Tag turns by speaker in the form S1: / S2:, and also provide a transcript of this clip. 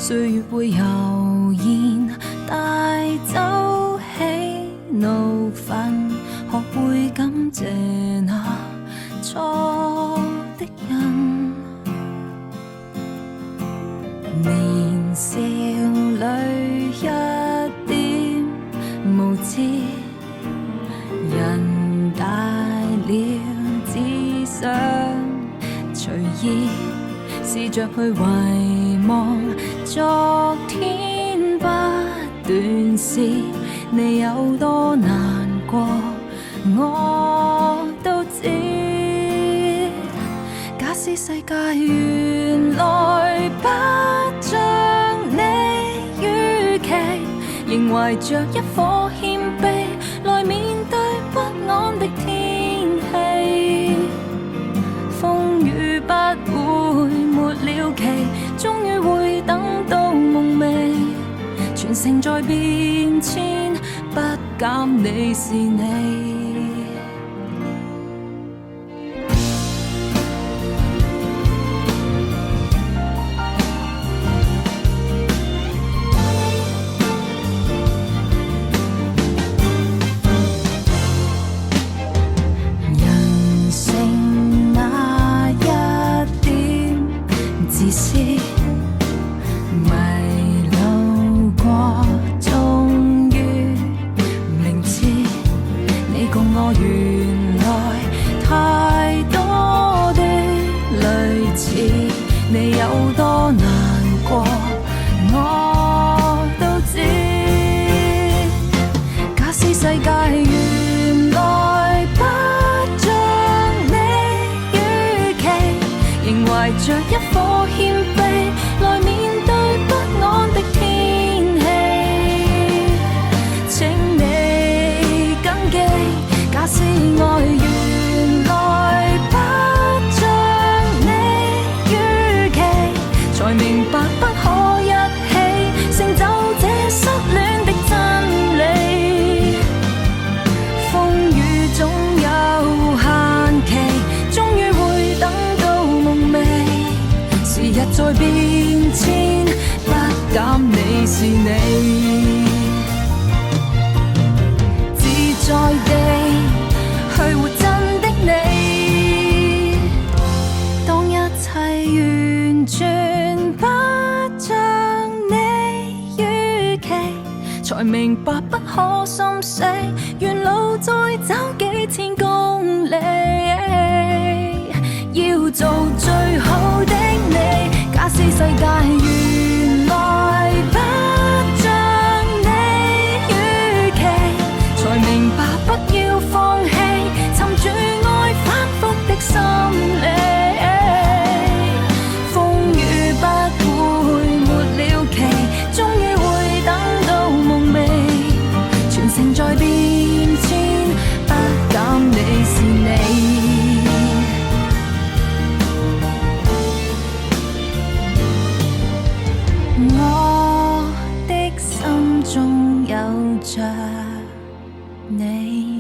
S1: 歲月會悠然帶走喜怒憤，學會感謝那錯的人。年少裏一點無知，人大了只想隨意試着去遺忘昨天不斷是你有多難過，我都知。假使世界原來不像你預期，仍懷着一顆謙卑來面對不安的天氣。風雨不會沒了期，終於會等到夢寐。全城在變遷，不減你是你。你有多難過，我都知。假使世界原來不像你預期，仍懷着一顆謙卑來面對不安的天氣。請你謹記，假使愛原來不才明白不可一起成就這失戀的真理。風雨總有限期，終於會等到夢寐。時日在變遷，不減你是你。自在地去活真的你，當一切完全不像你預期，才明白不可心死，沿路再走幾千公里，要做最好的你。假使世界原來不像你預期，才明白不要放棄，尋住愛反覆的心理。情在變遷，不減你是你。我的心中有着你。